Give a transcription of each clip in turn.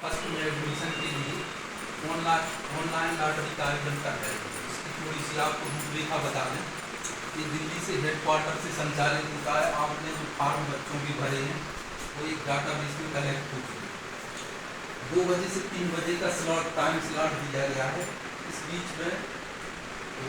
First में admission के लिए ऑनलाइन लॉटरी कार्यक्रम कर रहे हैं। इसकी थोड़ी सी आपको रूपरेखा बता दें। ये दिल्ली से हेडक्वार्टर से संचालित होता है। आपने जो फॉर्म बच्चों के भरे हैं वो एक डाटाबेस में कलेक्ट हो चुके हैं। 2 बजे से 3 बजे का टाइम स्लॉट दिया गया है। इस बीच में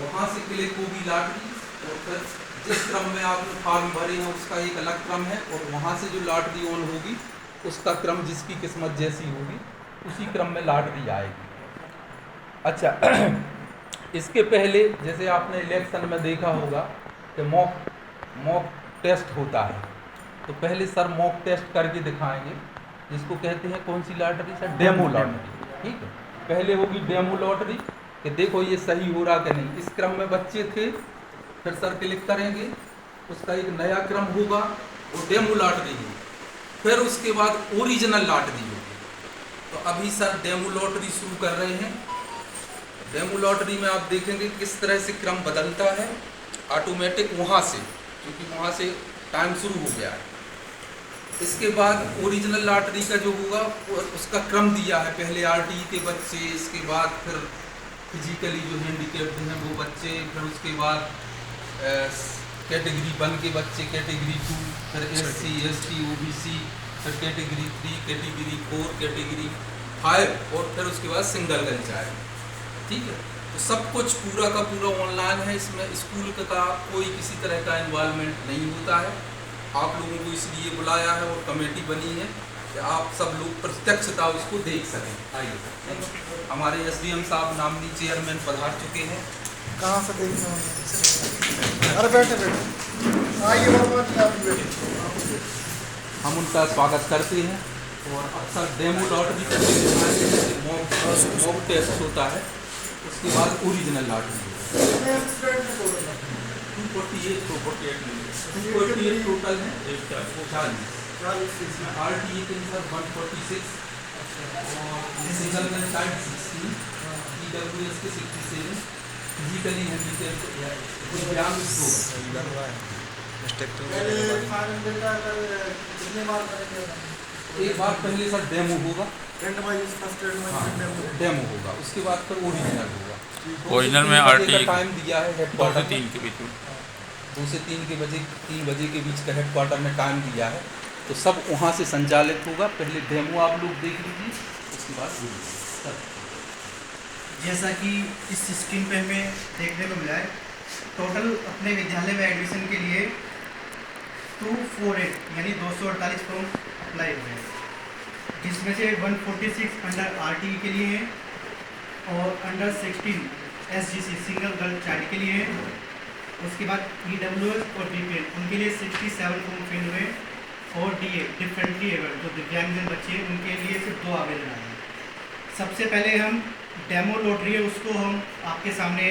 वहाँ से क्लिक होगी लॉटरी और फिर जिस क्रम में आपने फॉर्म भरे हैं उसका एक अलग क्रम है और वहाँ से जो लॉटरी ऑन होगी उसका क्रम जिसकी किस्मत जैसी होगी उसी क्रम में लॉटरी आएगी। अच्छा, इसके पहले जैसे आपने इलेक्शन में देखा होगा कि मॉक टेस्ट होता है, तो पहले सर मॉक टेस्ट करके दिखाएंगे जिसको कहते हैं कौन सी लॉटरी सर? Demo lottery. ठीक है, पहले होगी डेमो लॉटरी कि देखो ये सही हो रहा कि नहीं। इस क्रम में बच्चे थे, फिर सर क्लिक करेंगे, उसका एक नया क्रम होगा वो डेमो लॉटरी होगी। फिर उसके बाद ओरिजिनल लॉटरी होगी। तो अभी सर डेमो लॉटरी शुरू कर रहे हैं। डेमो लॉटरी में आप देखेंगे किस तरह से क्रम बदलता है ऑटोमेटिक वहाँ से, क्योंकि वहाँ से टाइम शुरू हो गया है। इसके बाद ओरिजिनल लॉटरी का जो होगा उसका क्रम दिया है। पहले आरटीई के बच्चे, इसके बाद फिर फिजिकली जो हैंडीकैप्ड हैं वो बच्चे, फिर उसके बाद कैटेगरी 1 के बच्चे, कैटेगरी 2, फिर SC ST OBC, फिर कैटेगरी 3, कैटेगरी 4, कैटेगरी 5 और फिर उसके बाद सिंगल गर्ल्स आएगा। ठीक है, तो सब कुछ पूरा का पूरा ऑनलाइन है। इसमें स्कूल का कोई किसी तरह का इन्वॉल्वमेंट नहीं होता है। आप लोगों को इसलिए बुलाया है और कमेटी बनी है कि आप सब लोग प्रत्यक्षता उसको देख सकें। आइए, हमारे SDM साहब नामनी चेयरमैन पधार चुके हैं। कहाँ से देखना है? अरे बैठे बैठे आइए, हम उनका स्वागत करते हैं। और अक्सर डेमो लॉटरी करके मॉक टेस्ट होता है, उसके बाद ओरिजिनल लॉटरी 248 टोटल है। 40 इसमें RTE के अनुसार 146 और सिंगल में 16, EWS के 67, फिजिकली हैंडीकैप्ड दिव्यांग 2। एक बार पहले सर डेमो होगा, डेमो होगा, उसके बाद फिर ओरिजिनल होगा। ओरिजिनल में RTE टाइम दिया है 2 से 3 के बीच में, 2 से 3 बजे के बीच का हेडक्वार्टर में टाइम दिया है। तो सब वहाँ से संचालित होगा। पहले डेमो आप लोग देख लीजिए, उसके बाद जैसा कि इस स्क्रीन पे हमें देखने को मिला है, टोटल अपने विद्यालय में एडमिशन के लिए 248 यानी 248 फॉर्म अप्लाई हुए हैं, जिसमें से 146 अंडर RTE के लिए हैं और under 16 SGC single girl child के लिए हैं। उसके बाद EWS और DPL उनके लिए 67 फॉर्म फिल हुए और DA डिफरेंटली एबल जो दिव्यांगजन बच्चे हैं उनके लिए सिर्फ 2 आवेदन आए हैं। सबसे पहले हम डेमो लॉटरी है उसको हम आपके सामने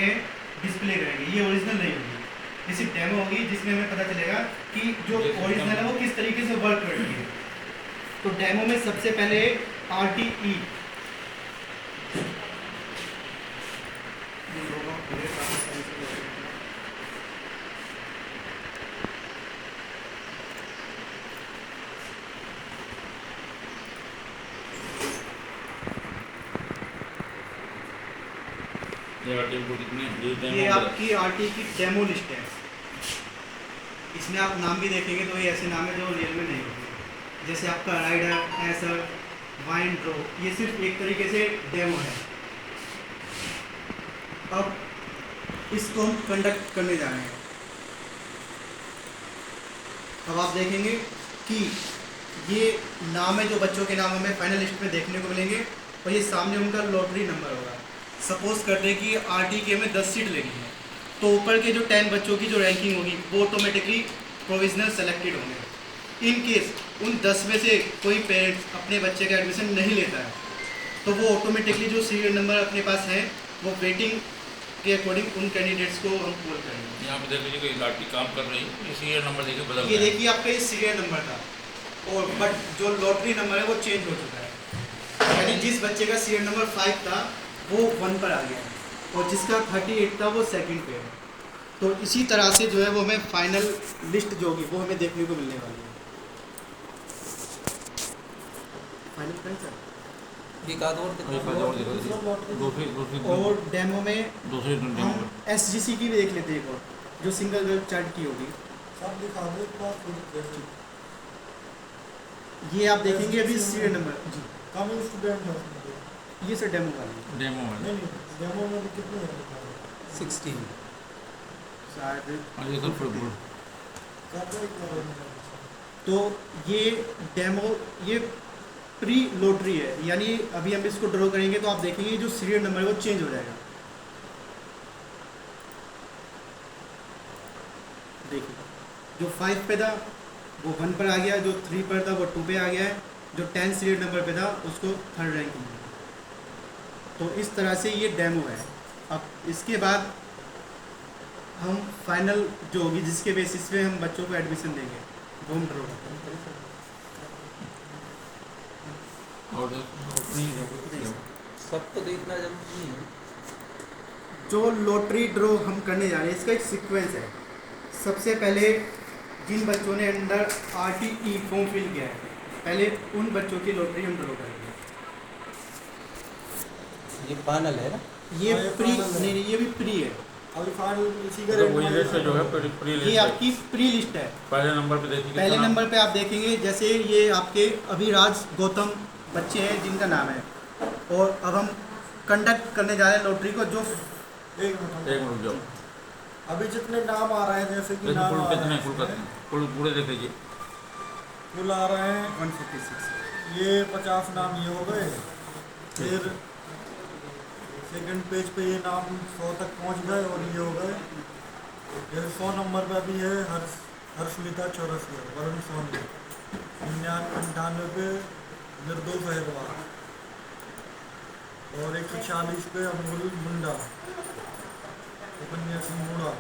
डिस्प्ले करेंगे। ये ओरिजिनल नहीं होगी, ये सिर्फ डेमो होगी जिसमें हमें पता चलेगा कि जो ओरिजिनल है वो किस तरीके से वर्क करती है। तो डेमो में सबसे पहले RTE ये आपकी RTE की डेमो लिस्ट है। इसमें आप नाम भी देखेंगे तो ये ऐसे नाम है जो रियल में नहीं होते, जैसे आपका राइडर, एसर, वाइन ड्रो, ये सिर्फ एक तरीके से डेमो है। अब इसको हम कंडक्ट करने जा रहे हैं। अब आप देखेंगे कि ये नाम है जो बच्चों के नाम हमें फाइनल लिस्ट में देखने को मिलेंगे और ये सामने उनका लॉटरी नंबर होगा। सपोज करते हैं कि RTE की हमें 10 सीट लेनी है, तो ऊपर के जो 10 बच्चों की जो रैंकिंग होगी वो ऑटोमेटिकली प्रोविजनल सेलेक्टेड होंगे। इन केस उन 10 में से कोई पेरेंट्स अपने बच्चे का एडमिशन नहीं लेता है तो वो ऑटोमेटिकली जो सीरियल नंबर अपने पास है वो वेटिंग के अकॉर्डिंग उन कैंडिडेट्स को हम कॉल करेंगे। यहाँ पे देख लीजिए कोई लॉटरी काम कर रही है, सीरियल नंबर देखिए बदल ये देखिए आपका ये सीरियल नंबर था और बट जो लॉटरी नंबर है वो चेंज हो चुका है, यानी जिस बच्चे का सीरियल नंबर 5 था वो 1 पर आ गया है और जिसका 38 था वो 2nd पे है। तो इसी तरह से जो है वो हमें फाइनल लिस्ट जो होगी वो हमें देखने को मिलने वाली है। फाइनल करें सर। एक आध और एक बार और दिखा दीजिए। दूसरी और डेमो में दूसरी डेमो हम SGC की भी देख लेते हैं एक और, जो सिंगल गर्ल चाइल्ड की होगी। सब दिखा दो एक बार फिर ये आप देखेंगे अभी सीरियल नंबर जी, कम स्टूडेंट है उसमें। ये सर डेमो वाली डेमो वाले। नहीं डेमो में भी कितने हैं दिखा दो। 16 शायद। और ये सब फुटबॉल। कर दो एक बार और। तो ये डेमो, ये प्री लॉटरी है, यानी अभी हम इसको ड्रॉ करेंगे तो आप देखेंगे जो सीरियल नंबर है वो चेंज हो जाएगा। देखिए जो 5 पे था वो 1 पर आ गया, जो 3 पर था वो 2 पे आ गया है, जो 10 सीरियल नंबर पे था उसको 3rd रैंक मिला। तो इस तरह से ये डेमो है। अब इसके बाद हम फाइनल जो होगी जिसके बेसिस पे हम बच्चों को एडमिशन देंगे, वो हम ड्रॉ करते हैं। और नहीं सब तो देखना जरूरी नहीं है। जो लॉटरी ड्रॉ हम करने जा रहे हैं इसका एक सीक्वेंस है। सबसे पहले जिन बच्चों ने अंडर RTE फॉर्म फिल किया है, पहले उन बच्चों की लॉटरी हम ड्रॉ करेंगे। ये फाइनल है ना? ये हाँ, ये प्री final है। नहीं, ये भी प्री है। अभी फाइनल इसी का मतलब वही लिस्ट जो है प्री ये लिस्ट है। आपकी प्री लिस्ट है। पहले नंबर पे देखिए पहले कितना नंबर पे आप देखेंगे जैसे ये आपके अभिराज गौतम बच्चे हैं जिनका नाम है, और अब हम कंडक्ट करने जा रहे हैं लॉटरी को। जो एक मिनट एक मिनट जाओ। अभी जितने नाम आ रहे हैं जैसे कि देखिए नाम फुल आ रहे कितने हैं फुल करते हैं, फुल पूरे देख लीजिए। फुल आ रहे हैं 146 ये 50 नाम ये हो गए। फिर सेकंड पेज पे ये नाम 100 तक पहुंच गए और ये हो गए। जैसे 100 नंबर पे अभी है हर्षमिता चौरसिया, वरुण सोनी, 99 पे निर्दोष अहिरवार, और 140 पे अमूल मुंडा, उपन्यासी मुंडा,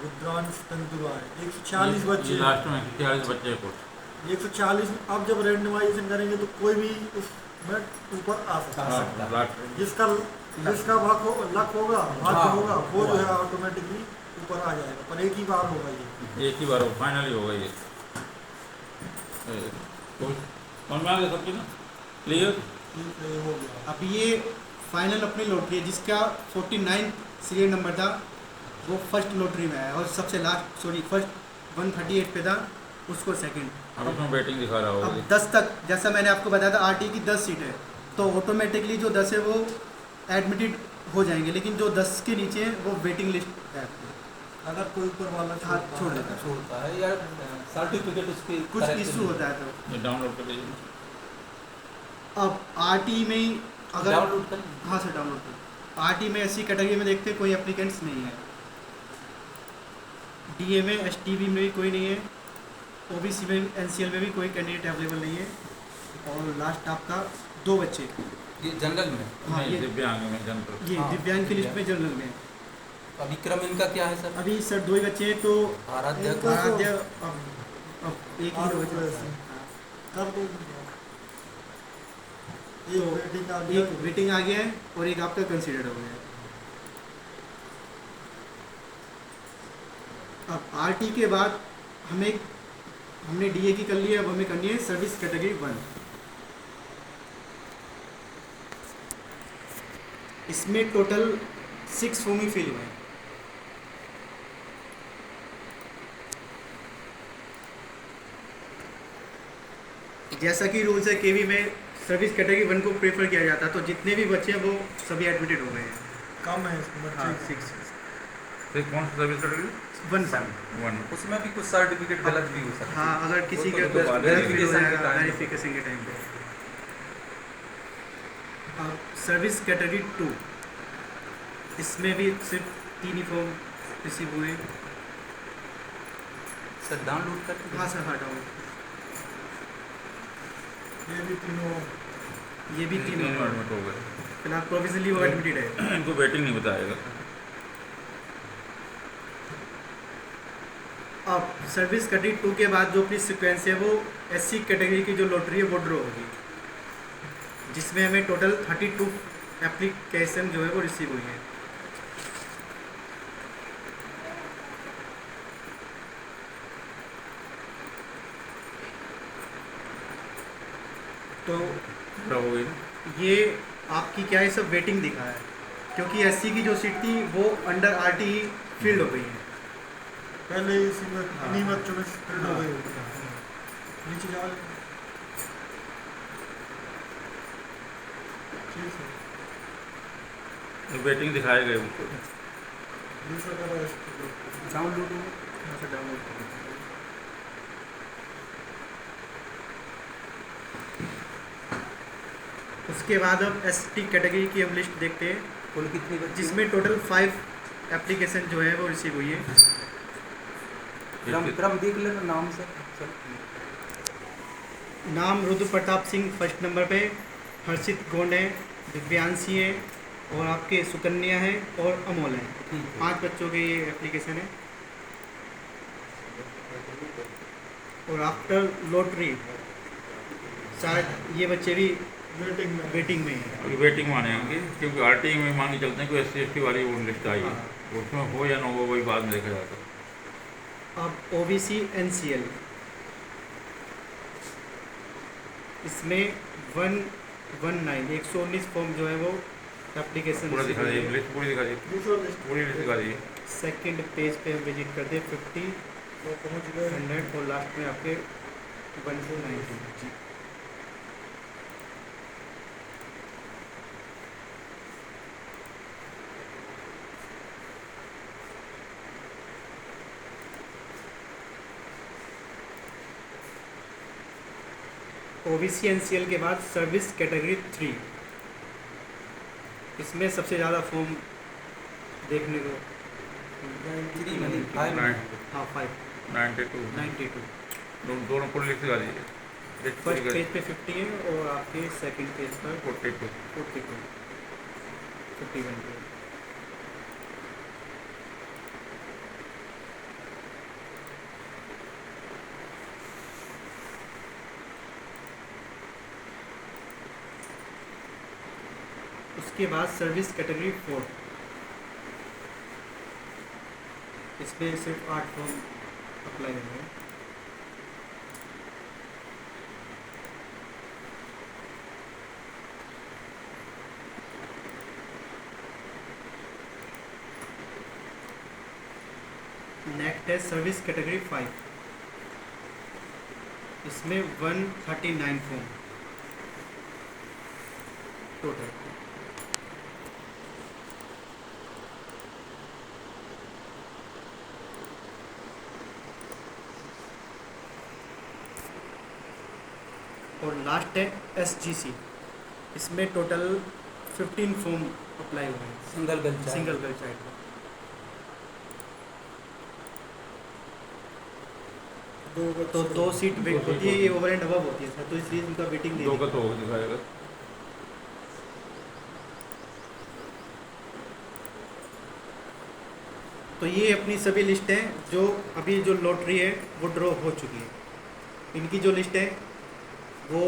रुद्रांश तंदुराय। 140 बच्चे लास्ट में 40 बच्चे हैं कुल। 140। अब जब रैंडमाइजेशन करेंगे तो कोई भी उसमें ऊपर आ सकता है। हाँ, लास्ट जिसका लक होगा, भाग्य हाँ, होगा, वो जो वो है ऑटोमेटिकली ऊपर आ जाएगा, पर एक ही बार होगा ये। एक ही बार फाइनल ही होगा ये। कौन में आ गया सबकी ना क्लियर? ठीक है, ये हो गया। अब ये फाइनल अपनी लॉटरी है जिसका 49 सीरियल नंबर था, वो फर्स्ट लॉटरी में है, और सबसे लास्ट फर्स्ट 138 पे था, उसको सेकंड। अब इसमें बैटिंग दिखा रहा होगा। अब 10 तक, जैसा मैंने आपको बताया था RTE की 10 सीट है, तो ऑटोमेटिकली जो 10 है वो एडमिटेड हो जाएंगे, लेकिन जो 10 के नीचे है वो वेटिंग लिस्ट है। अगर कोई ऊपर वाला हाथ छोड़ देता है, छोड़ता है यार, सर्टिफिकेट उसके कुछ correct इशू नहीं होता है तो। ये डाउनलोड कर लीजिए। अब RTE में ही अगर डाउनलोड कर। हाँ सर डाउनलोड कर। RTE में ऐसी कैटेगरी में देखते हैं कोई एप्लीकेंट्स नहीं है, DA में STB में भी कोई नहीं है, OBC में NCL में भी कोई कैंडिडेट अवेलेबल नहीं है, और लास्ट आपका 2 बच्चे। ये जनरल में हाँ नहीं, ये दिव्यांग में जनरल। ये हाँ, दिव्यांग की लिस्ट में दिव्यांग। जनरल में। अभी क्रम इनका क्या है सर? अभी सर 2 ही बच्चे हैं, तो आराध्या एक का आराध्य अब एक ही आठ बचा बचे। है। कर दो। तो एक रेटिंग आ गया। एक वेटिंग आ गया है और एक आपका कंसीडर्ड हो गया है। अब RT के बाद हमने DA की कर ली है, अब हमें करनी है सर्विस कैटेगरी 1। इसमें टोटल 6 फॉर्म ही फिल हुए हैं। जैसा कि रूल्स है KV में सर्विस कैटेगरी 1 को प्रेफर किया जाता है, तो जितने भी बच्चे हैं वो सभी एडमिटेड हो गए हैं। कम है इसमें बच्चे। हाँ 6 फिर कौन सा सर्विस कैटेगरी? 1 वन। उसमें भी कुछ सर्टिफिकेट गलत भी हो सकता है। हाँ, अगर किसी वो का तो बाद में वेरिफिकेशन verification के time पे। वेरिफिकेशन के टाइम पे। अब सर्विस कैटेगरी 2, इसमें भी सिर्फ 3 ही फॉर्म रिसीव हुए। सर डाउनलोड कर। हाँ सर, हाँ डाउन। ये भी तीनों। ये भी 3 एडमिट हो गए। फिलहाल प्रोविजनली वो एडमिटेड है। इनको वेटिंग नहीं बताएगा। अब सर्विस कैटेगरी 2 के बाद जो अपनी सीक्वेंस है वो SC कैटेगरी की जो लॉटरी है वो ड्रॉ होगी, जिसमें हमें टोटल 32 एप्लीकेशन जो है वो रिसीव हुई है। तो क्या हो गई ना? ये आपकी क्या है, सब वेटिंग दिखा है, क्योंकि एससी की जो सीट थी वो अंडर आरटी फील्ड हो गई है। पहले इसी में इन्हीं बच्चों में फिल्ड हो गई होगी। नीचे जाओ। ठीक है, वेटिंग दिखाए गए उनको। दूसरा करो डाउनलोड डाउनलोड कर। उसके बाद अब एसटी कैटेगरी की हम लिस्ट देखते हैं, कुल कितनी बच्ची जिसमें टोटल 5 एप्लीकेशन जो है वो रिसीव हुई है। क्रम देख लेना नाम से। नाम रुद्र प्रताप सिंह फर्स्ट नंबर पे, हर्षित गोंड है, दिव्यांशी है, और आपके सुकन्या है और अमोल है। ठीक है। 5 बच्चों के ये एप्लीकेशन है। और आफ्टर लॉटरी शायद ये बच्चे भी वेटिंग में। वेटिंग में हैं। अभी वेटिंग मानेंगे, क्योंकि आरटी में मान के चलते हैं कि SC/ST वाली वो लिस्ट आई है, उसमें हो या ना हो वही बाद में देखा जाता है। अब ओबीसी एनसीएल, इसमें 119 फॉर्म जो है वो एप्लीकेशन पूरा दिखा दीजिए, लिस्ट पूरी दिखा दीजिए, दूसरा लिस्ट पूरी लिस्ट दिखा दीजिए। सेकंड पेज पे हम विजिट करते हैं। 50, तो पहुंच गए। 100 और लास्ट में आपके 119। ओबीसी एनसीएल के बाद सर्विस कैटेगरी 3, इसमें सबसे ज़्यादा फॉर्म देखने को, 5 हाँ 5 92 92। दोनों पूरी लिस्ट दिखा दीजिए। लिस्ट पूरी फर्स्ट दिखा पेज पे 50 है और आपके सेकंड पेज पर 42। 42, 51 पे। उसके बाद सर्विस कैटेगरी 4, इसमें सिर्फ 8 फॉर्म अप्लाई हुए हैं। नेक्स्ट है सर्विस कैटेगरी 5, इसमें 139 फॉर्म टोटल। और लास्ट है SGC, इसमें टोटल 15 फॉर्म अप्लाई हुए हैं, single girl single girl child. तो 2 सीट वेट होती है, ये ओवर एंड अबव होती है सर, तो इसलिए उनका वेटिंग नहीं दो का दिखा। तो दिखाएगा। तो ये अपनी सभी लिस्ट हैं जो अभी जो लॉटरी है वो ड्रॉ हो चुकी है। इनकी जो लिस्ट है वो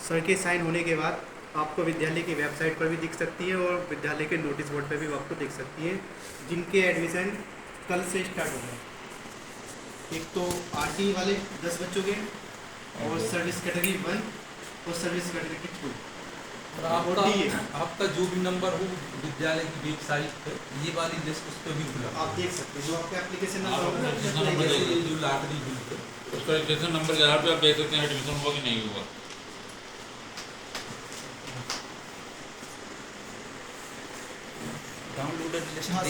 सर के साइन होने के बाद आपको विद्यालय की वेबसाइट पर भी दिख सकती है और विद्यालय के नोटिस बोर्ड पर भी आपको दिख सकती है, जिनके एडमिशन कल से स्टार्ट हो गए। एक तो आरटी वाले 10 बच्चों के, और सर्विस कैटेगरी 1 और सर्विस कैटेगरी 2। और आपका जो भी नंबर हो विद्यालय की वेबसाइट पे ये वाली लिस्ट उस पर भी खुला आप देख सकते हैं, जो आपका एप्लीकेशन आप नंबर जिस होगा नंबर ना, से- ये जो लॉटरी हुई है उसका रजिस्ट्रेशन नंबर जहाँ पे आप देख सकते हैं एडमिशन हुआ कि नहीं हुआ। डाउनलोडेड लिस्ट हाँ,